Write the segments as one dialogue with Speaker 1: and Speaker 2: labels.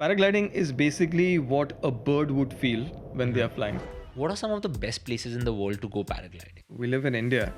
Speaker 1: Paragliding is basically what a bird would feel when they are flying.
Speaker 2: What are some of the best places in the world to go paragliding?
Speaker 1: We live in India,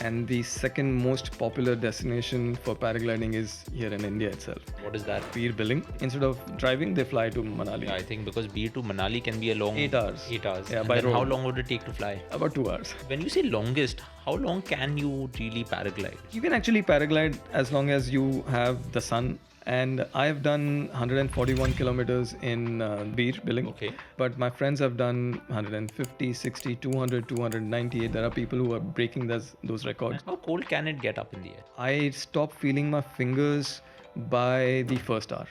Speaker 1: and the second most popular destination for paragliding is here in India itself.
Speaker 2: What is that?
Speaker 1: Peer billing. Instead of driving, they fly to Manali.
Speaker 2: I think because Beer to Manali can be a long
Speaker 1: 8 hours.
Speaker 2: 8 hours.
Speaker 1: Yeah,
Speaker 2: And
Speaker 1: by
Speaker 2: then how
Speaker 1: road.
Speaker 2: long would it take to fly?
Speaker 1: About 2 hours.
Speaker 2: When you say longest, how long can you really paraglide?
Speaker 1: You can actually paraglide as long as you have the sun. And I've done 141 kilometers in Beer billing.
Speaker 2: Okay.
Speaker 1: But my friends have done 150, 60, 200, 298. There are people who are breaking those records.
Speaker 2: How cold can it get up in the air?
Speaker 1: I stopped feeling my fingers by the first hour.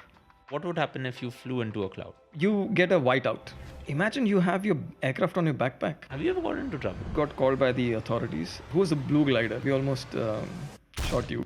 Speaker 2: What would happen if you flew into a cloud?
Speaker 1: You get a whiteout. Imagine you have your aircraft on your backpack.
Speaker 2: Have you ever got into trouble?
Speaker 1: Got called by the authorities. Who was a blue glider? We almost shot you.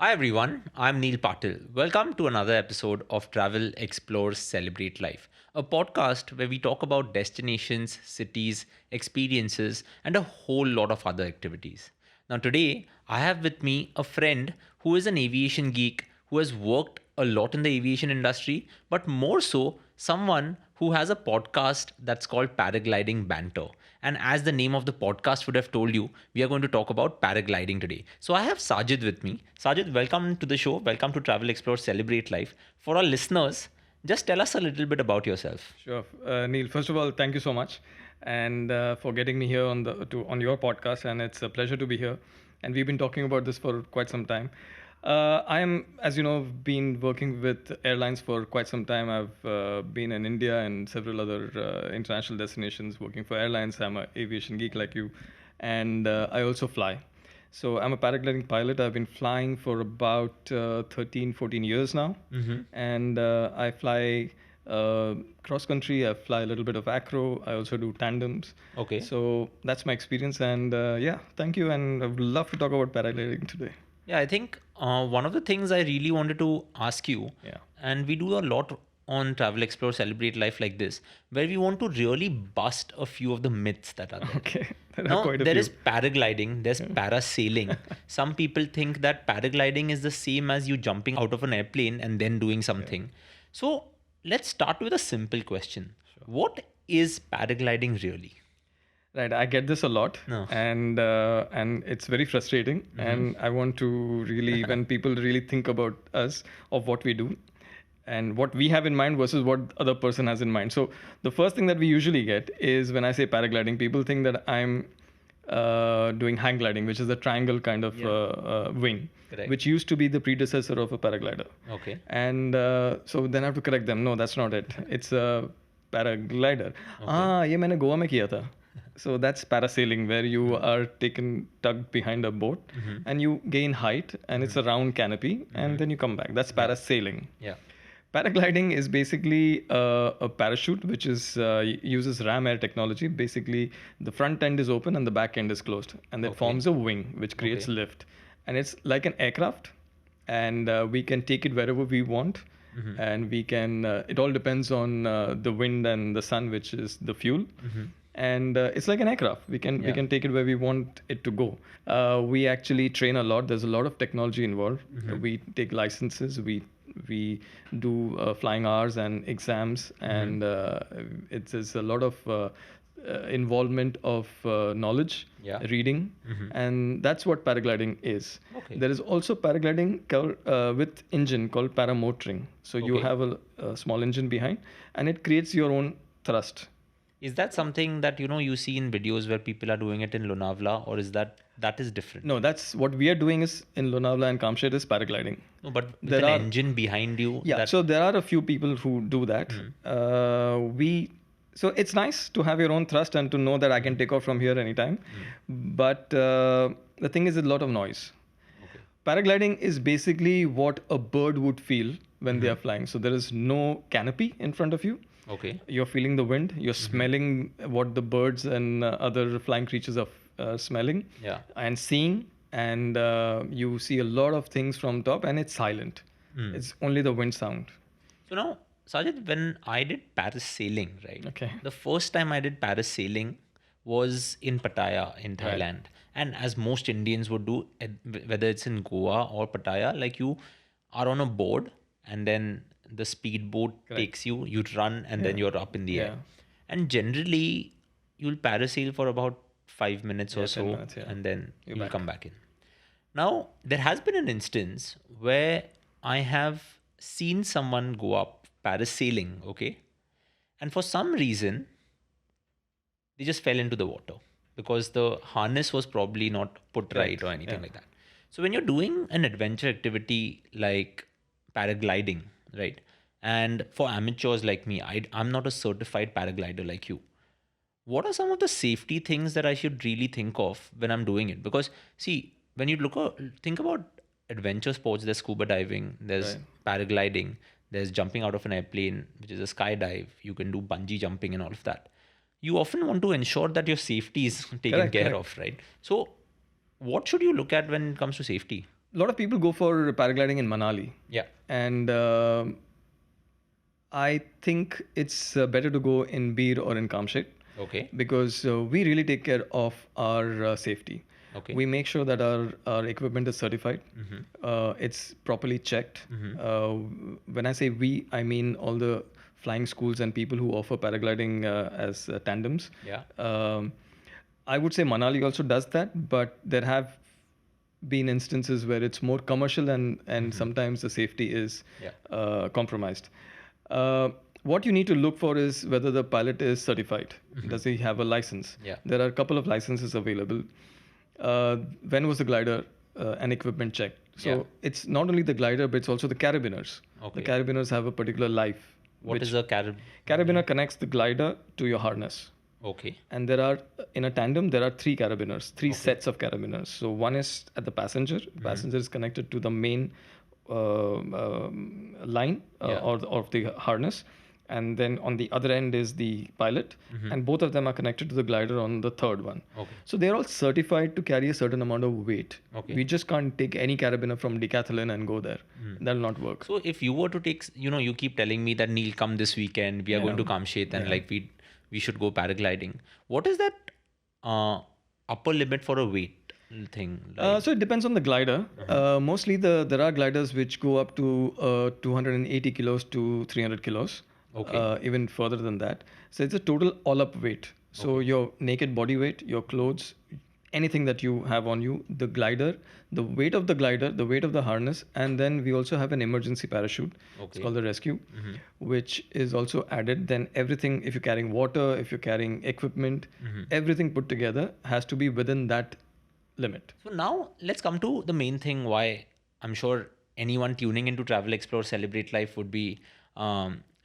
Speaker 2: Hi everyone, I'm Neil Patil. Welcome to another episode of Travel, Explore, Celebrate Life, a podcast where we talk about destinations, cities, experiences, and a whole lot of other activities. Now, today I have with me a friend who is an aviation geek who has worked a lot in the aviation industry, but more so, someone who has a podcast that's called Paragliding Banter. And as the name of the podcast would have told you, we are going to talk about paragliding today. So I have Sajid with me. Sajid, welcome to the show. Welcome to Travel, Explore, Celebrate Life. For our listeners, just tell us a little bit about yourself.
Speaker 1: Sure, Neil. First of all, thank you so much, and for getting me here on your podcast. And it's a pleasure to be here. And we've been talking about this for quite some time. I am, as you know, been working with airlines for quite some time. I've been in India and several other international destinations working for airlines. I'm an aviation geek like you, and I also fly. So I'm a paragliding pilot. I've been flying for about 13, 14 years now. And I fly cross country. I fly a little bit of acro. I also do tandems.
Speaker 2: Okay.
Speaker 1: So that's my experience. And yeah, thank you. And I would love to talk about paragliding today.
Speaker 2: Yeah, I think one of the things I really wanted to ask you,
Speaker 1: Yeah.
Speaker 2: and we do a lot on Travel, Explore, Celebrate Life like this, where we want to really bust a few of the myths that are there.
Speaker 1: Okay. There are
Speaker 2: Now,
Speaker 1: quite a
Speaker 2: there
Speaker 1: few.
Speaker 2: is paragliding, there's parasailing. Some people think that paragliding is the same as you jumping out of an airplane and then doing something. So let's start with a simple question. What is paragliding really?
Speaker 1: Right, I get this a lot,
Speaker 2: No.
Speaker 1: and it's very frustrating. And I want to really, when people really think about us, of what we do, and what we have in mind versus what other person has in mind. So the first thing that we usually get is when I say paragliding, people think that I'm doing hang gliding, which is a triangle kind of wing,
Speaker 2: Correct.
Speaker 1: which used to be the predecessor of a paraglider.
Speaker 2: Okay.
Speaker 1: And so then I have to correct them. No, that's not it. It's a paraglider. ये मैंने गोवा में किया था. So that's parasailing, where you are tugged behind a boat, and you gain height, and it's a round canopy, and then you come back. That's parasailing.
Speaker 2: Yeah.
Speaker 1: Paragliding is basically a parachute which uses ram air technology. Basically, the front end is open and the back end is closed, and it forms a wing which creates lift. And it's like an aircraft, and we can take it wherever we want. And we can. It all depends on the wind and the sun, which is the fuel. And it's like an aircraft. We can take it where we want it to go. We actually train a lot. There's a lot of technology involved. We take licenses. We do flying hours and exams, and it's a lot of involvement of knowledge, reading, and that's what paragliding is.
Speaker 2: Okay.
Speaker 1: There is also paragliding with engine called paramotoring. So you have a small engine behind, and it creates your own thrust.
Speaker 2: Is that something that you see in videos where people are doing it in Lonavala, or is that is different?
Speaker 1: No, that's what we are doing is in Lonavala and Kamshet is paragliding.
Speaker 2: No, but with an engine behind you.
Speaker 1: Yeah, so there are a few people who do that. So it's nice to have your own thrust and to know that I can take off from here anytime. But the thing is a lot of noise.
Speaker 2: Okay.
Speaker 1: Paragliding is basically what a bird would feel when they are flying. So there is no canopy in front of you.
Speaker 2: Okay.
Speaker 1: You're feeling the wind. You're smelling what the birds and other flying creatures are smelling
Speaker 2: Yeah.
Speaker 1: and seeing. and you see a lot of things from top, and it's silent. It's only the wind sound.
Speaker 2: So now, Sajid, when I did parasailing, right?
Speaker 1: Okay.
Speaker 2: The first time I did parasailing was in Pattaya in
Speaker 1: Right.
Speaker 2: Thailand. And as most Indians would do, whether it's in Goa or Pattaya, like you are on a board and then the speedboat
Speaker 1: Correct.
Speaker 2: takes you, you run, and then
Speaker 1: Yeah.
Speaker 2: you're up in the air.
Speaker 1: Yeah.
Speaker 2: And generally, you'll parasail for about 5 minutes or
Speaker 1: Yeah. 10
Speaker 2: so,
Speaker 1: minutes. Yeah.
Speaker 2: and then
Speaker 1: You're
Speaker 2: you'll
Speaker 1: back.
Speaker 2: come back in. Now, there has been an instance where I have seen someone go up parasailing, okay? And for some reason, they just fell into the water because the harness was probably not put right
Speaker 1: Correct.
Speaker 2: or anything
Speaker 1: Yeah.
Speaker 2: like that. So, when you're doing an adventure activity like paragliding, right? And for amateurs like me, I'm not a certified paraglider like you. What are some of the safety things that I should really think of when I'm doing it? Because see, when you think about adventure sports, there's scuba diving, there's
Speaker 1: Right.
Speaker 2: paragliding, there's jumping out of an airplane, which is a skydive. You can do bungee jumping and all of that. You often want to ensure that your safety is taken
Speaker 1: Correct.
Speaker 2: care
Speaker 1: Correct.
Speaker 2: of, right? So, what should you look at when it comes to safety?
Speaker 1: A lot of people go for paragliding in Manali,
Speaker 2: Yeah.
Speaker 1: and I think it's better to go in Beer or in Kamshit
Speaker 2: Okay.
Speaker 1: because we really take care of our safety.
Speaker 2: Okay.
Speaker 1: We make sure that our equipment is certified. It's properly checked. When I say we, I mean all the flying schools and people who offer paragliding as tandems.
Speaker 2: Yeah.
Speaker 1: I would say Manali also does that, but there have been instances where it's more commercial and sometimes the safety is
Speaker 2: Yeah.
Speaker 1: compromised. Uh, what you need to look for is whether the pilot is certified. Does he have a license?
Speaker 2: Yeah.
Speaker 1: There are a couple of licenses available. When was the glider and equipment checked? So
Speaker 2: Yeah.
Speaker 1: it's not only the glider, but it's also the carabiners.
Speaker 2: Okay.
Speaker 1: The carabiners have a particular life.
Speaker 2: What is a
Speaker 1: Carabiner connects the glider to your harness.
Speaker 2: Okay.
Speaker 1: And there are, in a tandem, there are three carabiners, three sets of carabiners. So one is at the passenger. Passenger is connected to the main line
Speaker 2: Yeah.
Speaker 1: or of the harness. And then on the other end is the pilot. And both of them are connected to the glider on the third one.
Speaker 2: Okay.
Speaker 1: So they're all certified to carry a certain amount of weight.
Speaker 2: Okay.
Speaker 1: We just can't take any carabiner from Decathlon and go there. That'll not work.
Speaker 2: So if you were to take, you keep telling me that Neil, come this weekend, we are going to Kamshet and like we should go paragliding. What is that upper limit for a weight thing? Like,
Speaker 1: So it depends on the glider. Mostly there are gliders which go up to 280 kilos to 300 kilos.
Speaker 2: Okay.
Speaker 1: Even further than that. So it's a total all up weight. So your naked body weight, your clothes, anything that you have on you, the glider, the weight of the glider, the weight of the harness, and then we also have an emergency parachute. It's
Speaker 2: Okay.
Speaker 1: called the rescue, which is also added. Then everything, if you're carrying water, if you're carrying equipment, everything put together has to be within that limit.
Speaker 2: so now let's come to the main thing why I'm sure anyone tuning into Travel, Explore, Celebrate Life would be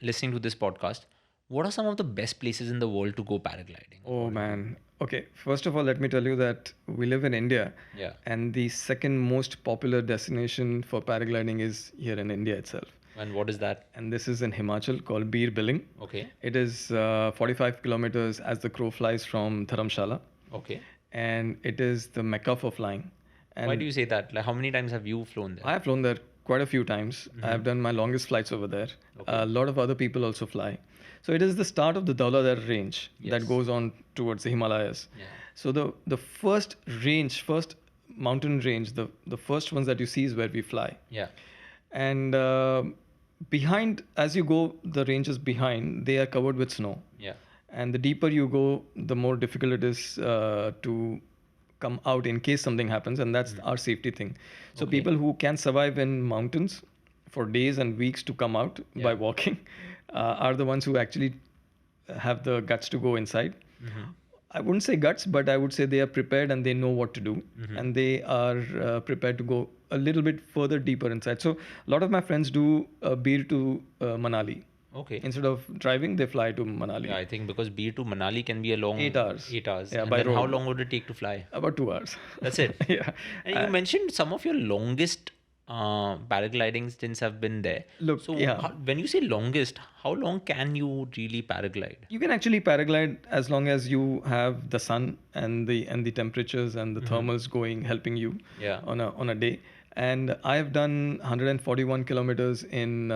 Speaker 2: listening to this podcast. What are some of the best places in the world to go paragliding?
Speaker 1: Oh man. Okay, first of all, let me tell you that we live in India.
Speaker 2: Yeah.
Speaker 1: And the second most popular destination for paragliding is here in India itself.
Speaker 2: And what is that?
Speaker 1: And this is in Himachal called Bir Billing.
Speaker 2: Okay.
Speaker 1: It is 45 kilometers as the crow flies from Dharamshala.
Speaker 2: Okay.
Speaker 1: And it is the mecca for flying. And
Speaker 2: Why do you say that? Like, how many times have you flown there?
Speaker 1: I have flown there quite a few times. I have done my longest flights over there. A lot of other people also fly. So it is the start of the Dauladar range that goes on towards the Himalayas.
Speaker 2: Yeah.
Speaker 1: So the first range, first mountain range, the first ones that you see is where we fly.
Speaker 2: Yeah.
Speaker 1: And behind, as you go, the ranges behind, they are covered with snow.
Speaker 2: Yeah.
Speaker 1: And the deeper you go, the more difficult it is to come out in case something happens. And that's our safety thing. So people who can survive in mountains for days and weeks to come out by walking are the ones who actually have the guts to go inside. I wouldn't say guts, but I would say they are prepared and they know what to do. And they are prepared to go a little bit further deeper inside. So a lot of my friends do Beer to Manali.
Speaker 2: Okay.
Speaker 1: Instead of driving, they fly to Manali.
Speaker 2: Yeah, I think because Beer to Manali can be a long
Speaker 1: 8 hours.
Speaker 2: 8 hours.
Speaker 1: Yeah,
Speaker 2: and
Speaker 1: by
Speaker 2: then how
Speaker 1: road.
Speaker 2: long would it take to fly?
Speaker 1: About 2 hours.
Speaker 2: That's it.
Speaker 1: Yeah.
Speaker 2: And you mentioned some of your longest paragliding stints have been there.
Speaker 1: Look,
Speaker 2: So
Speaker 1: yeah.
Speaker 2: when you say longest, how long can you really paraglide?
Speaker 1: You can actually paraglide as long as you have the sun and the temperatures and the thermals going helping you
Speaker 2: Yeah.
Speaker 1: on a day. And I have done 141 kilometers in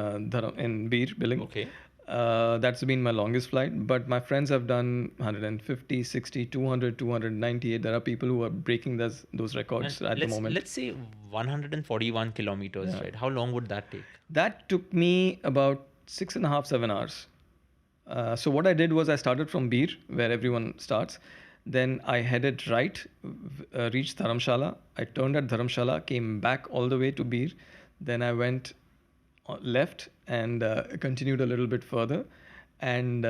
Speaker 1: Beer Billing.
Speaker 2: Okay.
Speaker 1: That's been my longest flight. But my friends have done 150, 60, 200, 298. There are people who are breaking those
Speaker 2: And
Speaker 1: records at the moment.
Speaker 2: let's say 141 kilometers,
Speaker 1: Yeah.
Speaker 2: right? How long would that take?
Speaker 1: That took me about 6.5, 7 hours. So what I did was I started from Beer, where everyone starts. Then I headed right, reached Dharamshala. I turned at Dharamshala, came back all the way to Beer. Then I went left and continued a little bit further, and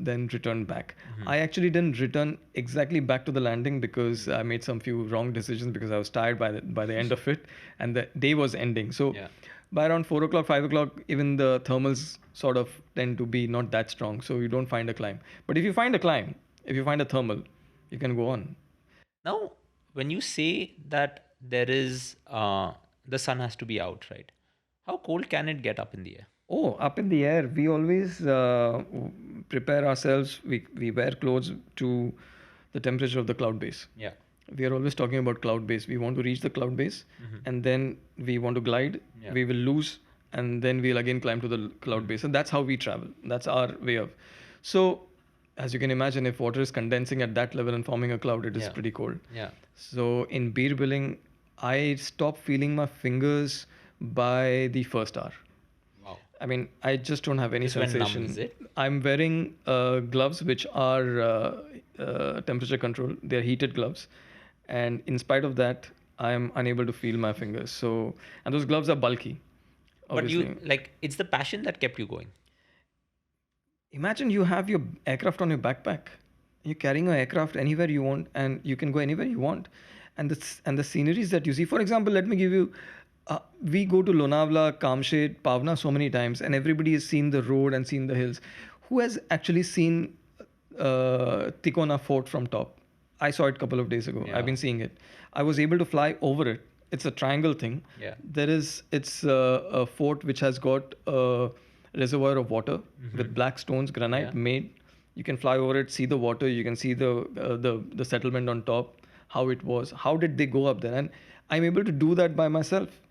Speaker 1: then returned back. I actually didn't return exactly back to the landing because I made some few wrong decisions because I was tired by the end of it, and the day was ending. So
Speaker 2: Yeah.
Speaker 1: by around 4 o'clock, 5 o'clock, even the thermals sort of tend to be not that strong, so you don't find a climb. But if you find a climb, if you find a thermal, you can go on.
Speaker 2: Now, when you say that there is the sun has to be out, right? How cold can it get up in the air?
Speaker 1: Oh, up in the air, we always prepare ourselves. We wear clothes to the temperature of the cloud base.
Speaker 2: Yeah.
Speaker 1: We are always talking about cloud base. We want to reach the cloud base, and then we want to glide.
Speaker 2: Yeah.
Speaker 1: We will lose, and then we'll again climb to the cloud base. And that's how we travel. That's our way of. So, as you can imagine, if water is condensing at that level and forming a cloud, it is
Speaker 2: Yeah.
Speaker 1: pretty cold.
Speaker 2: Yeah.
Speaker 1: So in beer billing, I stopped feeling my fingers by the first hour.
Speaker 2: Wow.
Speaker 1: I mean, I just don't have any
Speaker 2: Just went numb,
Speaker 1: sensation.
Speaker 2: is it?
Speaker 1: I'm wearing gloves which are temperature controlled. They're heated gloves, and in spite of that, I am unable to feel my fingers. So, and those gloves are bulky.
Speaker 2: But
Speaker 1: Obviously,
Speaker 2: you like it's the passion that kept you going.
Speaker 1: imagine you have your aircraft on your backpack. You're carrying your aircraft anywhere you want, and you can go anywhere you want. And the sceneries that you see. For example, let me give you. We go to Lonavala, Kamshet, Pavna so many times, and everybody has seen the road and seen the hills. Who has actually seen Tikona Fort from top? I saw it a couple of days ago.
Speaker 2: Yeah.
Speaker 1: I've been seeing it. I was able to fly over it. It's a triangle thing.
Speaker 2: Yeah.
Speaker 1: It's a fort which has got a reservoir of water with black stones, granite
Speaker 2: Yeah.
Speaker 1: made. You can fly over it, see the water. You can see the settlement on top, how it was. How did they go up there? And I'm able to do that by myself.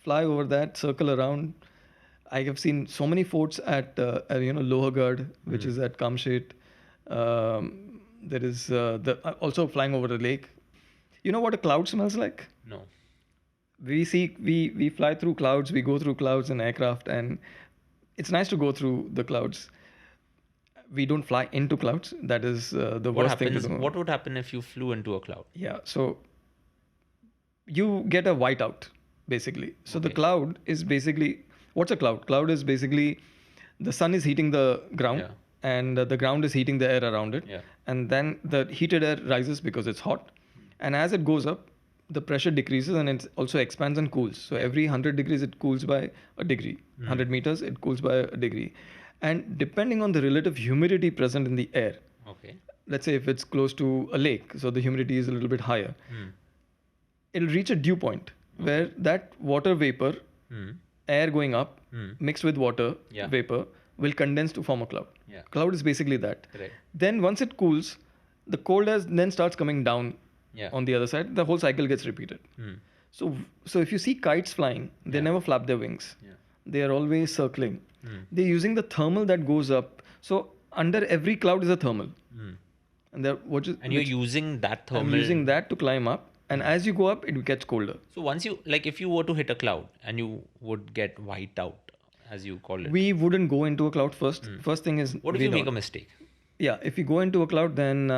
Speaker 1: Fly over that, circle around. I have seen so many forts at Lohagad, which is at Kamshet. There is also flying over the lake. You know what a cloud smells like?
Speaker 2: No.
Speaker 1: We fly through clouds. We go through clouds in aircraft, and it's nice to go through the clouds. We don't fly into clouds. That is the
Speaker 2: What
Speaker 1: worst thing to
Speaker 2: happens?
Speaker 1: do.
Speaker 2: What would happen if you flew into a cloud?
Speaker 1: Yeah. So you get a whiteout basically. So the
Speaker 2: Okay.
Speaker 1: cloud is basically, what's a cloud? Cloud is basically the sun is heating the ground,
Speaker 2: Yeah.
Speaker 1: and the ground is heating the air around it,
Speaker 2: Yeah.
Speaker 1: and then the heated air rises because it's hot, and as it goes up, the pressure decreases and it also expands and cools. So every 100 degrees it cools by a degree. 100 meters it cools by a degree, and depending on the relative humidity present in the air,
Speaker 2: Okay.
Speaker 1: let's say if it's close to a lake, so the humidity is a little bit higher, it'll reach a dew point where that water vapor,
Speaker 2: Hmm.
Speaker 1: air going up, mixed with water
Speaker 2: Yeah.
Speaker 1: vapor, will condense to form a cloud.
Speaker 2: Yeah.
Speaker 1: Cloud is basically that.
Speaker 2: Correct.
Speaker 1: Then once it cools, the cold air then starts coming down
Speaker 2: Yeah.
Speaker 1: on the other side. The whole cycle gets repeated.
Speaker 2: Hmm.
Speaker 1: So if you see kites flying, they
Speaker 2: Yeah.
Speaker 1: never flap their wings.
Speaker 2: Yeah.
Speaker 1: They are always circling.
Speaker 2: Hmm.
Speaker 1: They're using the thermal that goes up. So under every cloud is a thermal.
Speaker 2: Hmm.
Speaker 1: And they're,
Speaker 2: And you're using that
Speaker 1: I'm
Speaker 2: thermal.
Speaker 1: using that to climb up. And as you go up, it gets colder.
Speaker 2: So once you like, if you were to hit a cloud and you would get wiped out, as you call it.
Speaker 1: We wouldn't go into a cloud first. First thing is,
Speaker 2: What if
Speaker 1: we
Speaker 2: you make a
Speaker 1: don't.
Speaker 2: mistake?
Speaker 1: Yeah, if you go into a cloud, then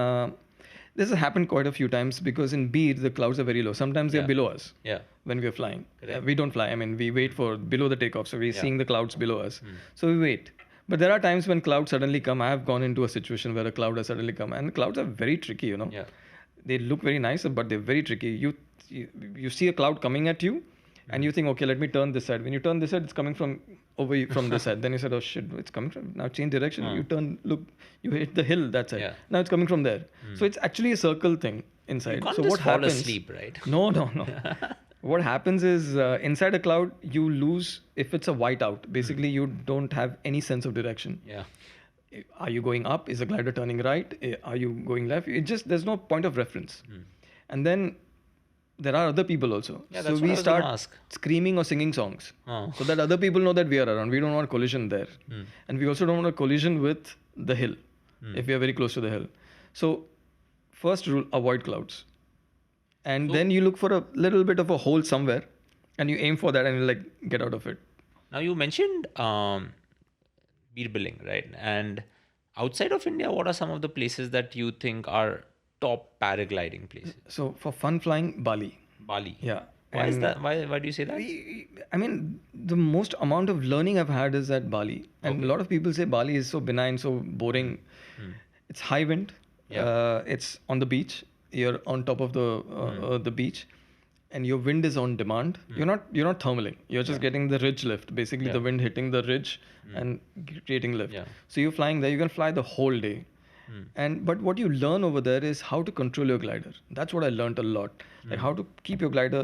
Speaker 1: this has happened quite a few times because in Beer, the clouds are very low. Sometimes they're
Speaker 2: Yeah.
Speaker 1: below us
Speaker 2: Yeah.
Speaker 1: when we're flying.
Speaker 2: Correct.
Speaker 1: We don't fly. I mean, we wait for below the takeoff. So we're
Speaker 2: Yeah.
Speaker 1: seeing the clouds below us. So we wait. But there are times when clouds suddenly come. I have gone into a situation where a cloud has suddenly come. And clouds are very tricky, you know.
Speaker 2: Yeah.
Speaker 1: They look very nice, but they're very tricky. You see a cloud coming at you, and you think, okay, let me turn this side. When you turn this side, it's coming from this side. Then you said, oh shit, it's coming from now. Change direction. You turn, look, you hit the hill that side.
Speaker 2: Yeah.
Speaker 1: Now it's coming from there. So it's actually a circle thing inside.
Speaker 2: You can't
Speaker 1: so
Speaker 2: just
Speaker 1: what
Speaker 2: fall
Speaker 1: happens?
Speaker 2: asleep, right?
Speaker 1: No, no, no. What happens is inside a cloud, you lose if it's a whiteout. Basically, you don't have any sense of direction.
Speaker 2: Yeah.
Speaker 1: Are you going up? Is the glider turning right? Are you going left? It just there's no point of reference. And then there are other people also.
Speaker 2: Yeah,
Speaker 1: So
Speaker 2: that's what
Speaker 1: we
Speaker 2: I was going
Speaker 1: start
Speaker 2: to ask.
Speaker 1: screaming or singing songs
Speaker 2: Oh.
Speaker 1: so that other people know that we are around. We don't want collision there. And we also don't want a collision with the hill if we are very close to the hill. So, first rule avoid clouds. And
Speaker 2: So-
Speaker 1: then you look for a little bit of a hole somewhere and you aim for that and you like get out of it.
Speaker 2: Now you mentioned beer billing, right? And outside of India, what are some of the places that you think are top paragliding places?
Speaker 1: So, for fun flying, Bali.
Speaker 2: Bali.
Speaker 1: Yeah.
Speaker 2: Why is
Speaker 1: And
Speaker 2: that? Why do you say that?
Speaker 1: I mean, the most amount of learning I've had is at Bali. And a lot of people say Bali is so benign, so boring. It's high wind.
Speaker 2: Yeah.
Speaker 1: It's on the beach. You're on top of the beach, and your wind is on demand. You're not thermaling. You're just getting the ridge lift. Basically, the wind hitting the ridge and creating lift.
Speaker 2: Yeah.
Speaker 1: So you're flying there. You can fly the whole day. But what you learn over there is how to control your glider. That's what I learned a lot. Like how to keep your glider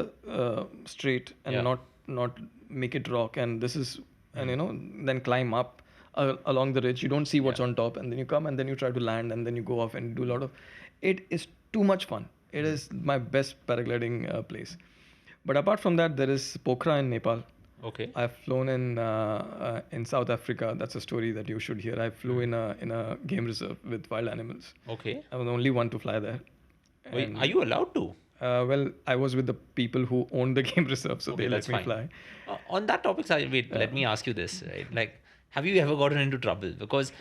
Speaker 1: straight and
Speaker 2: Yeah.
Speaker 1: not make it rock. And this is and then climb up along the ridge. You don't see what's on top, and then you come and then you try to land, and then you go off and do a lot of. It is too much fun. It is my best paragliding place. But apart from that, there is Pokhara in Nepal.
Speaker 2: Okay.
Speaker 1: I've flown in South Africa. That's a story that you should hear. I flew in a game reserve with wild animals.
Speaker 2: Okay.
Speaker 1: I was the only one to fly there.
Speaker 2: Wait,
Speaker 1: And,
Speaker 2: are you allowed to?
Speaker 1: well, I was with the people who owned the game reserve, so
Speaker 2: Okay,
Speaker 1: they let
Speaker 2: that's
Speaker 1: me
Speaker 2: fine.
Speaker 1: fly.
Speaker 2: On that topic, Sajid, wait, let me ask you this, right? Like, have you ever gotten into trouble? Because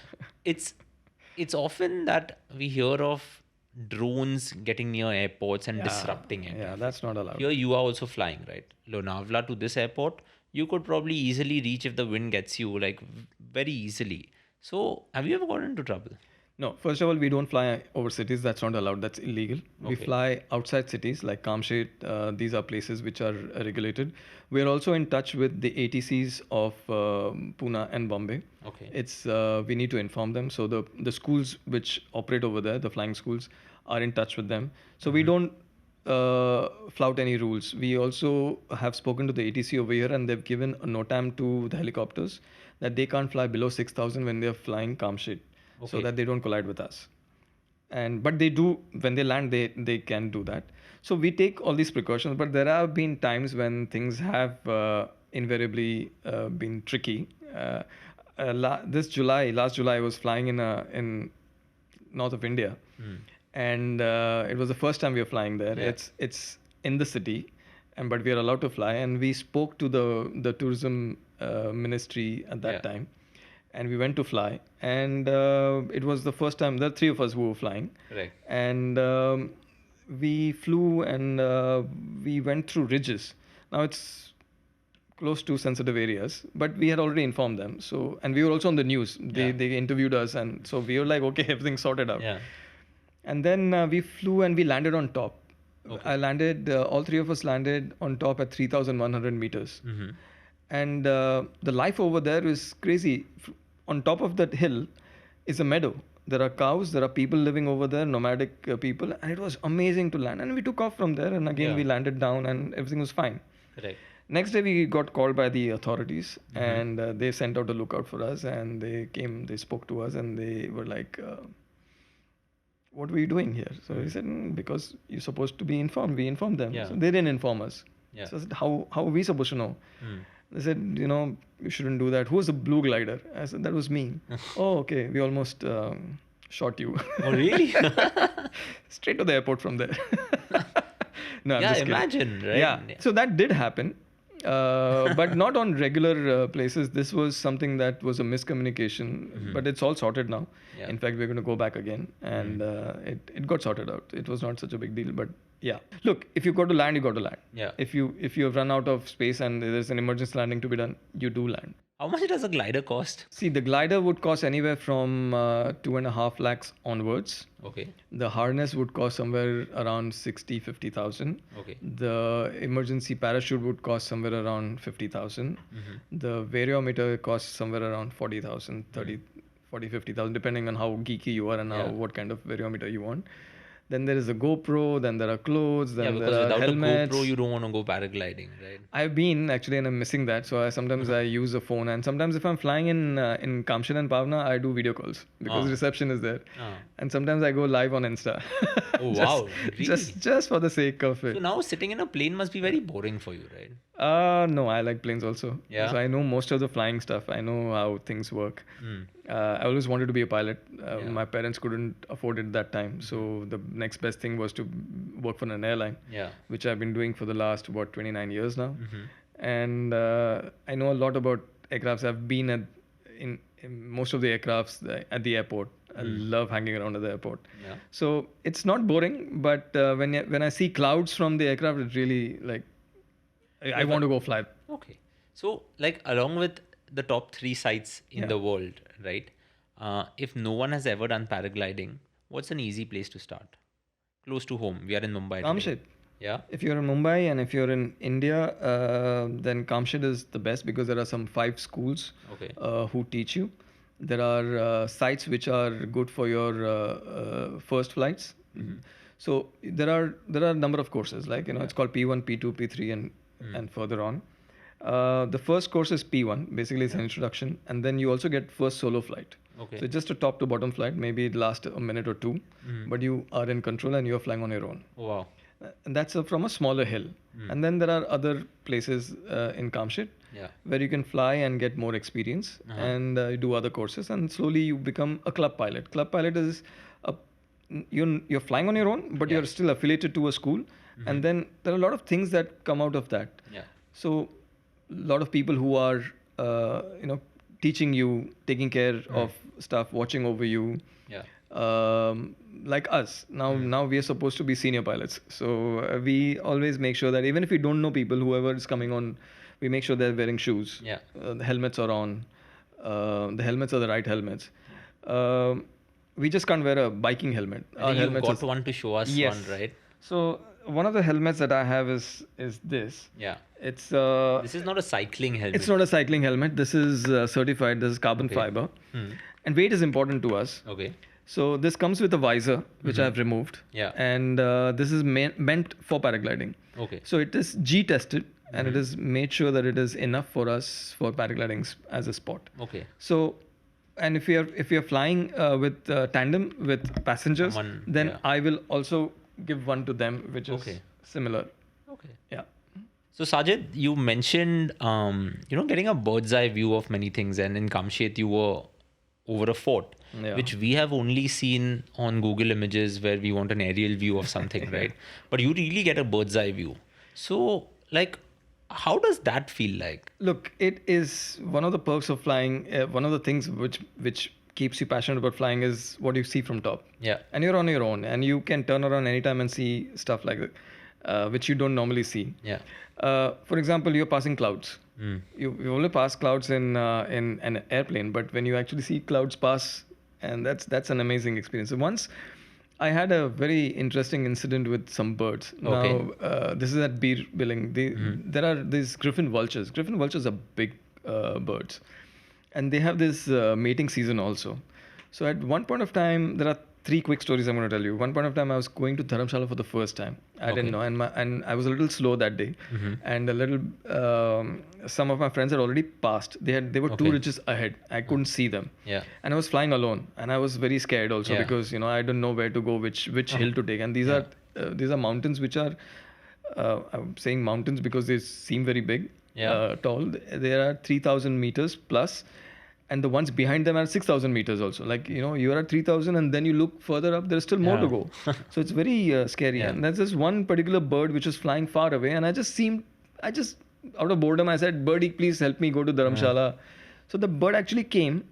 Speaker 2: it's often that we hear of drones getting near airports and disrupting air
Speaker 1: Yeah,
Speaker 2: traffic.
Speaker 1: that's not allowed.
Speaker 2: Here you are also flying, right? Lonavala to this airport, you could probably easily reach if the wind gets you like very easily. So, have you ever gotten into trouble?
Speaker 1: No, first of all, we don't fly over cities. That's not allowed. That's illegal. We
Speaker 2: Okay.
Speaker 1: fly outside cities like Kamshet. These are places which are regulated. We are also in touch with the ATCs of Pune and Bombay.
Speaker 2: Okay.
Speaker 1: It's we need to inform them. So the schools which operate over there, the flying schools, are in touch with them. So we don't flout any rules. We also have spoken to the ATC over here, and they've given a NOTAM to the helicopters that they can't fly below 6,000 when they're flying Kamshet, so
Speaker 2: Okay.
Speaker 1: that they don't collide with us. And but they do when they land, they can do that. So we take all these precautions. But there have been times when things have invariably been tricky. Last July, I was flying in north of India, and it was the first time we were flying there.
Speaker 2: Yeah.
Speaker 1: It's in the city, and but we are allowed to fly. And we spoke to the tourism ministry at that
Speaker 2: Yeah.
Speaker 1: time, and we went to fly. And it was the first time. There are three of us who were flying,
Speaker 2: Correct.
Speaker 1: and we flew and we went through ridges. Now it's close to sensitive areas, but we had already informed them. So, and we were also on the news. They
Speaker 2: Yeah.
Speaker 1: they interviewed us, and so we were like, okay, everything's sorted out.
Speaker 2: Yeah.
Speaker 1: And then we flew and we landed on top.
Speaker 2: Okay.
Speaker 1: I landed. All three of us landed on top at 3,100 meters.
Speaker 2: Mm-hmm.
Speaker 1: And the life over there is crazy. On top of that hill is a meadow. There are cows. There are people living over there, nomadic people, and it was amazing to land. And we took off from there, and again
Speaker 2: Yeah.
Speaker 1: we landed down, and everything was fine.
Speaker 2: Correct.
Speaker 1: Next day, we got called by the authorities, and they sent out a lookout for us. And they came, they spoke to us, and they were like, "What were you doing here?" So we said, "Because you're supposed to be informed. We informed them."
Speaker 2: Yeah.
Speaker 1: So they didn't inform us.
Speaker 2: Yeah.
Speaker 1: So I said, "How are we supposed to know?"
Speaker 2: Mm.
Speaker 1: They said, "You shouldn't do that." Who was the blue glider? I said, "That was me." Oh, okay. We almost shot you.
Speaker 2: Oh, really?
Speaker 1: Straight to the airport from there. No, I'm
Speaker 2: Yeah,
Speaker 1: just kidding.
Speaker 2: imagine, right?
Speaker 1: Yeah. So that did happen, but not on regular places. This was something that was a miscommunication, but it's all sorted now.
Speaker 2: Yeah.
Speaker 1: In fact, we're going to go back again, and it got sorted out. It was not such a big deal, but yeah. Look, if you got to land, you got to land.
Speaker 2: Yeah.
Speaker 1: If you have run out of space and there's an emergency landing to be done, you do land.
Speaker 2: How much does a glider cost?
Speaker 1: See, the glider would cost anywhere from 2.5 lakhs onwards.
Speaker 2: Okay.
Speaker 1: The harness would cost somewhere around 50,000.
Speaker 2: Okay.
Speaker 1: The emergency parachute would cost somewhere around 50,000. The variometer costs somewhere around 40,000, 30, 40, 50,000, depending on how geeky you are and
Speaker 2: Yeah.
Speaker 1: what kind of variometer you want. Then there is a GoPro, then there are clothes,
Speaker 2: Yeah,
Speaker 1: then there
Speaker 2: because
Speaker 1: are
Speaker 2: without a
Speaker 1: helmets.
Speaker 2: GoPro, you don't want to go paragliding, right?
Speaker 1: I've been actually, and I'm missing that. So sometimes I use a phone, and sometimes if I'm flying in Kamshin and Pavna, I do video calls because
Speaker 2: Ah,
Speaker 1: reception is there,
Speaker 2: ah.
Speaker 1: and sometimes I go live on Insta,
Speaker 2: Oh,
Speaker 1: just
Speaker 2: wow. Really?
Speaker 1: just for the sake of
Speaker 2: So
Speaker 1: it.
Speaker 2: now sitting in a plane must be very boring for you, right?
Speaker 1: No, I like planes also. So
Speaker 2: Yeah.
Speaker 1: I know most of the flying stuff. I know how things work.
Speaker 2: Mm.
Speaker 1: I always wanted to be a pilot.
Speaker 2: Yeah.
Speaker 1: My parents couldn't afford it that time, so the next best thing was to work for an airline,
Speaker 2: Yeah.
Speaker 1: which I've been doing for the last 29 years now.
Speaker 2: Mm-hmm.
Speaker 1: And I know a lot about aircrafts. I've been in most of the aircrafts at the airport. I love hanging around at the airport.
Speaker 2: Yeah.
Speaker 1: So it's not boring, but when I see clouds from the aircraft, it really like I want to go fly.
Speaker 2: Okay. So, like, along with the top three sites in
Speaker 1: Yeah.
Speaker 2: the world, right? If no one has ever done paragliding, what's an easy place to start? Close to home. We are in Mumbai today.
Speaker 1: Kamshit.
Speaker 2: Yeah.
Speaker 1: If you're in Mumbai and if you're in India, then Kamshit is the best because there are some 5 schools
Speaker 2: Okay.
Speaker 1: who teach you. There are sites which are good for your first flights. So there are a number of courses like it's called P1, P2, P3, and further on. The first course is P1. Basically, it's an introduction, and then you also get first solo flight.
Speaker 2: Okay.
Speaker 1: So it's just a top to bottom flight. Maybe it lasts a minute or two, but you are in control and you're flying on your own.
Speaker 2: Oh, wow.
Speaker 1: And that's from a smaller hill. And then there are other places in Kamshit
Speaker 2: Yeah.
Speaker 1: where you can fly and get more experience and you do other courses, and slowly you become a club pilot. Club pilot is a, you're flying on your own, but you're still affiliated to a school. And then there are a lot of things that come out of that.
Speaker 2: Yeah.
Speaker 1: So a lot of people who are teaching you, taking care of stuff, watching over you,
Speaker 2: Yeah.
Speaker 1: like us now we are supposed to be senior pilots, so we always make sure that even if we don't know people, whoever is coming on, we make sure they're wearing shoes.
Speaker 2: Yeah.
Speaker 1: The helmets are on. The helmets are the right helmets. We just can't wear a biking helmet.
Speaker 2: I think you've got one to show us one, right?
Speaker 1: So one of the helmets that I have is this.
Speaker 2: Yeah.
Speaker 1: It's
Speaker 2: This is not a cycling helmet.
Speaker 1: it's not a cycling helmet. This is certified. This is carbon fiber, and weight is important to us.
Speaker 2: Okay.
Speaker 1: So this comes with a visor, which I've removed.
Speaker 2: Yeah.
Speaker 1: And this is meant for paragliding.
Speaker 2: Okay.
Speaker 1: So it is G tested, and it is made sure that it is enough for us for paragliding as a sport.
Speaker 2: Okay.
Speaker 1: So, and if we are flying with tandem with passengers,
Speaker 2: Someone-
Speaker 1: then
Speaker 2: yeah.
Speaker 1: I will also give one to them, which is
Speaker 2: Okay.
Speaker 1: similar.
Speaker 2: Okay.
Speaker 1: Yeah.
Speaker 2: So Sajid, you mentioned getting a bird's eye view of many things, and in Kamshet you were over a fort,
Speaker 1: Yeah.
Speaker 2: which we have only seen on Google Images where we want an aerial view of something, right? But you really get a bird's eye view. So, like, how does that feel like?
Speaker 1: Look, it is one of the perks of flying. One of the things which keeps you passionate about flying is what you see from top.
Speaker 2: Yeah.
Speaker 1: And you're on your own, and you can turn around anytime and see stuff like that, which you don't normally see.
Speaker 2: Yeah.
Speaker 1: For example, you're passing clouds. You only pass clouds in an airplane, but when you actually see clouds pass, and that's an amazing experience. So once I had a very interesting incident with some birds.
Speaker 2: Okay.
Speaker 1: Now, this is at Beer Billing. There are these griffin vultures. Griffin vultures are big birds, and they have this mating season also. So at one point of time, there are 3 quick stories I'm going to tell you. One point of time, I was going to Dharamshala for the first time. I didn't know, and I was a little slow that day, and a little. Some of my friends had already passed. They were 2 ridges ahead. I couldn't see them.
Speaker 2: Yeah.
Speaker 1: And I was flying alone, and I was very scared also
Speaker 2: Yeah.
Speaker 1: because I don't know where to go, which hill to take, and these are mountains which are. I'm saying mountains because they seem very big, tall. There are 3,000 meters plus, and the ones behind them are 6,000 meters also. Like you are at 3,000, and then you look further up, there's still more to go. So it's very scary.
Speaker 2: Yeah.
Speaker 1: And there's this one particular bird which was flying far away, and I just out of boredom, I said, "Birdie, please help me go to Dharamshala." So the bird actually came,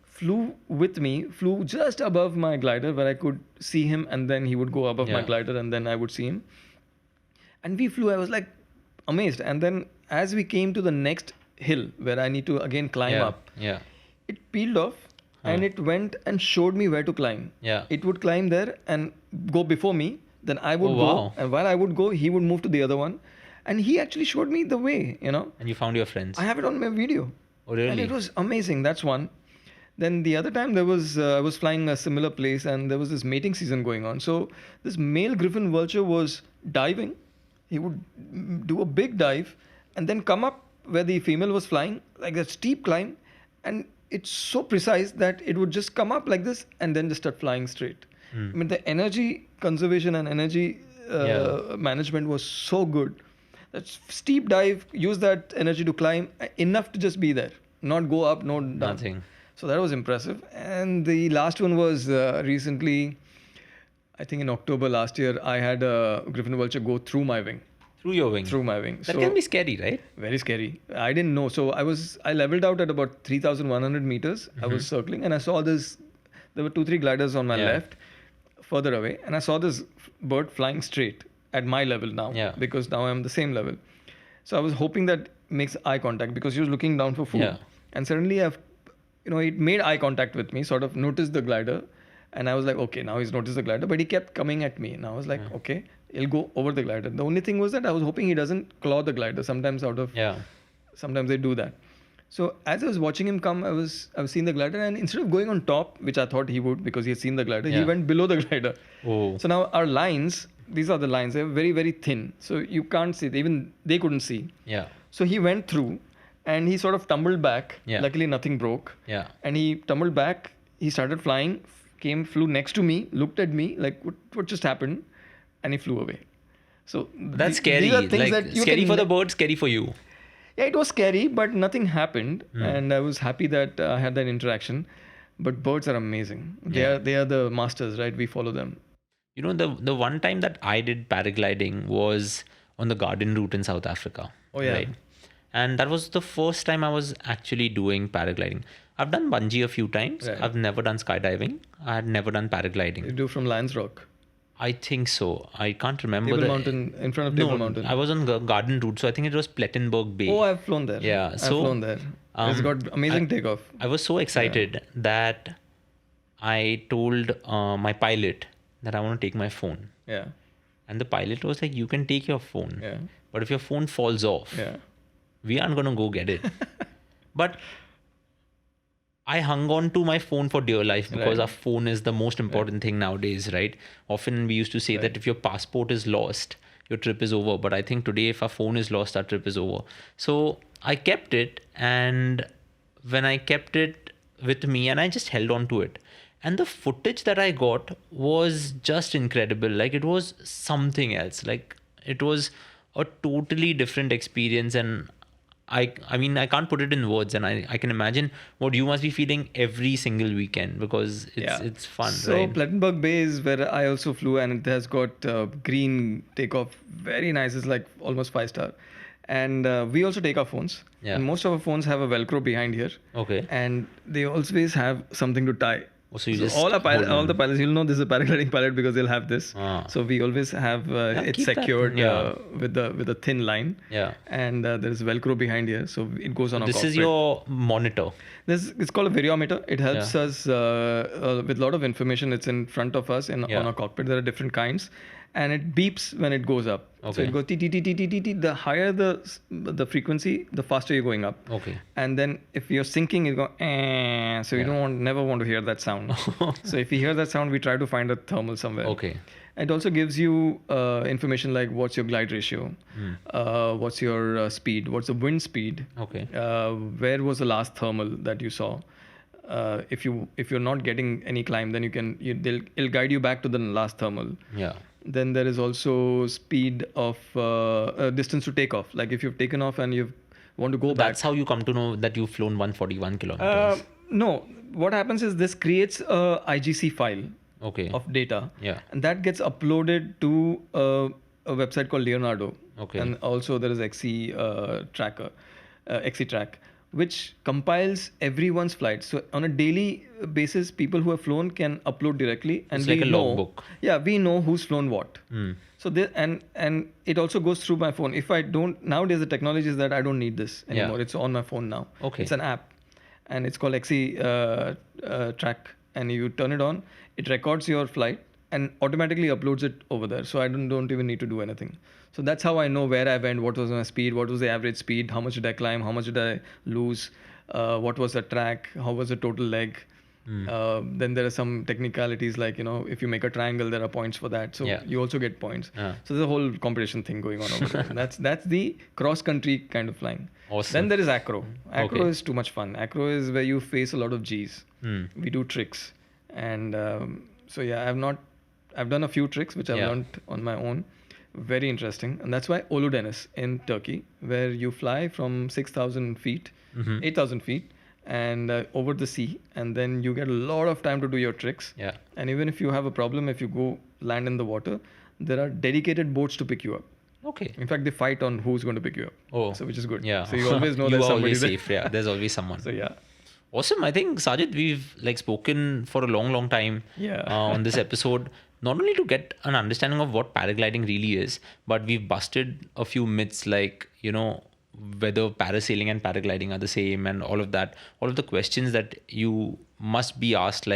Speaker 1: flew with me, flew just above my glider where I could see him, and then he would go above my
Speaker 2: Yeah.
Speaker 1: glider, and then I would see him. And we flew. I was like amazed. And then as we came to the next hill where I need to again climb
Speaker 2: Yeah.
Speaker 1: up,
Speaker 2: Yeah.
Speaker 1: it peeled off and it went and showed me where to climb.
Speaker 2: Yeah.
Speaker 1: It would climb there and go before me. Then I would go.
Speaker 2: wow.
Speaker 1: And while I would go, he would move to the other one. And he actually showed me the way,
Speaker 2: And you found your friends.
Speaker 1: I have it on my video.
Speaker 2: Oh, really?
Speaker 1: And it was amazing. That's one. Then the other time there was I was flying a similar place and there was this mating season going on. So this male griffon vulture was diving. He would do a big dive and then come up where the female was flying, like a steep climb, and it's so precise that it would just come up like this and then just start flying straight. I mean, the energy conservation and energy management was so good. That steep dive, use that energy to climb enough to just be there, not go up, not down.
Speaker 2: Nothing.
Speaker 1: So that was impressive. And the last one was recently, I think in October last year, I had a griffon vulture go through my wing.
Speaker 2: Through your wing.
Speaker 1: Through my wing.
Speaker 2: That can be scary, right?
Speaker 1: Very scary. I didn't know. So I leveled out at about 3,100 meters. I was circling and I saw this. There were 2-3 gliders on my left, further away, and I saw this bird flying straight at my level now because now I'm the same level. So I was hoping that makes eye contact because he was looking down for food, and suddenly it made eye contact with me, sort of noticed the glider, and I was like, okay, now he's noticed the glider, but he kept coming at me, and I was like, okay, he'll go over the glider. The only thing was that I was hoping he doesn't claw the glider. Sometimes sometimes they do that. So as I was watching him come, I was seeing the glider, and instead of going on top, which I thought he would because he had seen the glider, he went below the glider.
Speaker 2: Oh.
Speaker 1: So now our lines, these are the lines, they're very, very thin. So you can't see, even they couldn't see.
Speaker 2: Yeah.
Speaker 1: So he went through and he sort of tumbled back.
Speaker 2: Yeah.
Speaker 1: Luckily nothing broke.
Speaker 2: Yeah.
Speaker 1: And he tumbled back, he started flying, flew next to me, looked at me like, what just happened? And he flew away. So
Speaker 2: that's scary.
Speaker 1: These are things
Speaker 2: like
Speaker 1: that you
Speaker 2: scary
Speaker 1: can,
Speaker 2: for the bird, scary for you.
Speaker 1: Yeah, it was scary, but nothing happened, and I was happy that I had that interaction. But birds are amazing. They are the masters, right? We follow them.
Speaker 2: You know, the one time that I did paragliding was on the garden route in South Africa.
Speaker 1: Oh yeah.
Speaker 2: Right? And that was the first time I was actually doing paragliding. I've done bungee a few times.
Speaker 1: Right.
Speaker 2: I've never done skydiving. I had never done paragliding.
Speaker 1: You do from Lions Rock.
Speaker 2: I think so. I can't remember
Speaker 1: Table Mountain, in front of Table Mountain.
Speaker 2: I was on garden route, so I think it was Plettenberg Bay.
Speaker 1: Oh, I've flown there.
Speaker 2: Yeah,
Speaker 1: I've
Speaker 2: so,
Speaker 1: flown there. It's got amazing takeoff.
Speaker 2: I was so excited that I told my pilot that I want to take my phone.
Speaker 1: Yeah.
Speaker 2: And the pilot was like, you can take your phone.
Speaker 1: Yeah.
Speaker 2: But if your phone falls off, we aren't going to go get it. But I hung on to my phone for dear life because our phone is the most important thing nowadays, right? Often we used to say that if your passport is lost, your trip is over. But I think today, if our phone is lost, our trip is over. So I kept it. And when I kept it with me, and I just held on to it. And the footage that I got was just incredible. Like, it was something else. Like, it was a totally different experience. And I mean, I can't put it in words, and I can imagine what you must be feeling every single weekend because it's fun,
Speaker 1: so,
Speaker 2: right?
Speaker 1: Plettenberg Bay is where I also flew, and it has got green takeoff. Very nice. It's like almost 5-star. And we also take our phones.
Speaker 2: Yeah.
Speaker 1: And most of our phones have a Velcro behind here.
Speaker 2: Okay.
Speaker 1: And they always have something to tie.
Speaker 2: So you just
Speaker 1: all the pilots, you'll know this is a paragliding pilot because they'll have this. So we always have it secured with a thin line.
Speaker 2: Yeah.
Speaker 1: And there is Velcro behind here, so it goes on a
Speaker 2: This
Speaker 1: cockpit.
Speaker 2: is your monitor.
Speaker 1: It's called a Variometer. It helps us with a lot of information. It's in front of us on a cockpit. There are different kinds. And it beeps when it goes up.
Speaker 2: Okay.
Speaker 1: So it goes t. The higher the frequency, the faster you're going up.
Speaker 2: Okay.
Speaker 1: And then if you're sinking, you go so you never want to hear that sound. So if you hear that sound, we try to find a thermal somewhere.
Speaker 2: Okay.
Speaker 1: It also gives you information like what's your glide ratio, what's your speed, what's the wind speed,
Speaker 2: Okay.
Speaker 1: Where was the last thermal that you saw. If you're not getting any climb, then it'll guide you back to the last thermal.
Speaker 2: Yeah.
Speaker 1: Then there is also speed of distance to take off. Like if you've taken off and you want to go back.
Speaker 2: That's how you come to know that you've flown 141 kilometers.
Speaker 1: No, what happens is this creates a IGC file of data.
Speaker 2: Yeah.
Speaker 1: And that gets uploaded to a website called Leonardo.
Speaker 2: Okay.
Speaker 1: And also there is XC track, which compiles everyone's flight. So on a daily basis, people who have flown can upload directly, and
Speaker 2: It's
Speaker 1: we
Speaker 2: like a
Speaker 1: know,
Speaker 2: logbook.
Speaker 1: Yeah, we know who's flown what. So and it also goes through my phone. If I don't nowadays, the technology is that I don't need this anymore. It's on my phone now.
Speaker 2: Okay.
Speaker 1: It's an app, and it's called XC track. And you turn it on, it records your flight and automatically uploads it over there. So I don't even need to do anything. So that's how I know where I went, what was my speed, what was the average speed, how much did I climb, how much did I lose, what was the track, how was the total leg. Then there are some technicalities like, if you make a triangle, there are points for that. So you also get points. So there's a whole competition thing going on over there. That's the cross country kind of flying.
Speaker 2: Awesome.
Speaker 1: Then there is acro. Acro is too much fun. Acro is where you face a lot of G's. We do tricks. And so yeah, I've done a few tricks which I've learned on my own. Very interesting. And that's why Uludeniz in Turkey, where you fly from 6,000 feet, 8,000 feet, and over the sea, and then you get a lot of time to do your tricks. And even if you have a problem, if you go land in the water, there are dedicated boats to pick you up. In fact, they fight on who's going to pick you up. So which is good. So you always know there's somebody there.
Speaker 2: Safe. There's always someone.
Speaker 1: So yeah.
Speaker 2: Awesome. I think, Sajid, we've spoken for a long time on this episode, not only to get an understanding of what paragliding really is, but we've busted a few myths like, whether parasailing and paragliding are the same and all of that, all of the questions that you must be asked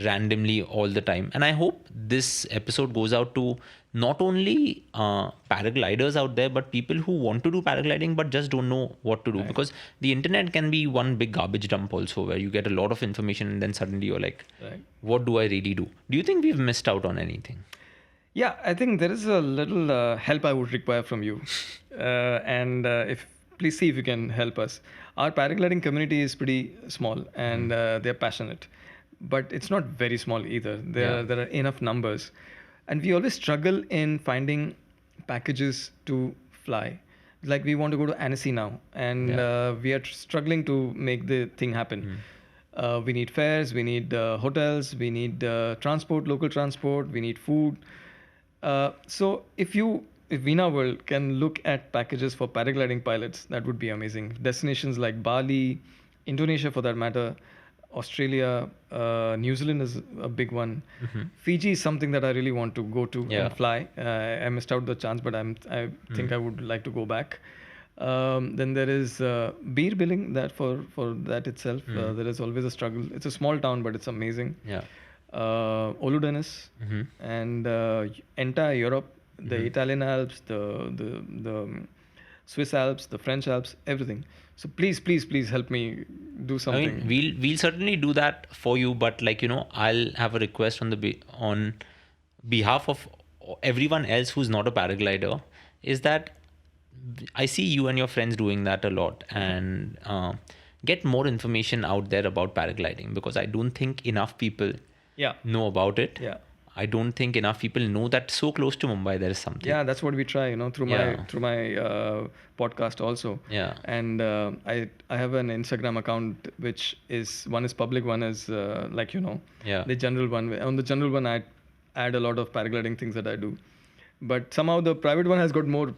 Speaker 2: randomly all the time. And I hope this episode goes out to not only paragliders out there, but people who want to do paragliding but just don't know what to do, because the internet can be one big garbage dump also, where you get a lot of information and then suddenly you're like, what do I really do? Do you think we've missed out on anything?
Speaker 1: Yeah, I think there is a little help I would require from you. And please see if you can help us. Our paragliding community is pretty small and they're passionate, but it's not very small either. There are enough numbers. And we always struggle in finding packages to fly. Like we want to go to Annecy now, and we are struggling to make the thing happen. We need fares, we need hotels, we need transport, local transport, we need food. So if Veena World can look at packages for paragliding pilots, that would be amazing. Destinations like Bali, Indonesia for that matter, Australia, New Zealand is a big one. Fiji is something that I really want to go to and fly. I missed out the chance, but I think I would like to go back. Then there is beer billing that for that itself. There is always a struggle. It's a small town, but it's amazing. Uludeniz and entire Europe, the Italian Alps, the Swiss Alps, the French Alps, everything. So please help me do something.
Speaker 2: I mean, we'll certainly do that for you, but I'll have a request on behalf of everyone else who's not a paraglider, is that I see you and your friends doing that a lot, and get more information out there about paragliding, because I don't think enough people know about it. I don't think enough people know that so close to Mumbai there is something.
Speaker 1: Yeah, that's what we try, through my podcast also. And I have an Instagram account which is, one is public, one is the general one. On the general one, I add a lot of paragliding things that I do. But somehow the private one has got more.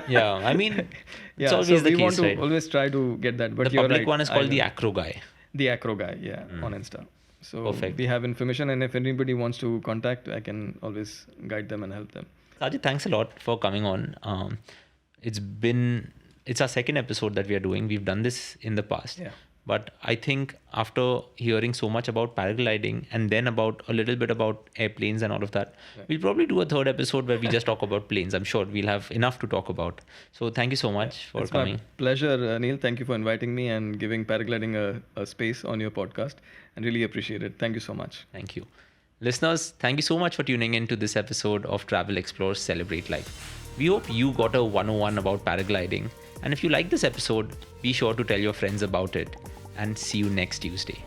Speaker 2: I mean, it's always the case, right? We want to
Speaker 1: always try to get that. But
Speaker 2: the public one is called the Acro Guy.
Speaker 1: The Acro Guy, on Insta. So we have information, and if anybody wants to contact, I can always guide them and help them.
Speaker 2: Sajid, thanks a lot for coming on. It's our second episode that we are doing. We've done this in the past. But I think after hearing so much about paragliding and then about a little bit about airplanes and all of that, we'll probably do a third episode where we just talk about planes. I'm sure we'll have enough to talk about. So thank you so much for coming.
Speaker 1: It's my pleasure, Neil. Thank you for inviting me and giving paragliding a space on your podcast. I really appreciate it. Thank you so much.
Speaker 2: Thank you. Listeners, thank you so much for tuning in to this episode of Travel Explore Celebrate Life. We hope you got a 101 about paragliding. And if you like this episode, be sure to tell your friends about it. And see you next Tuesday.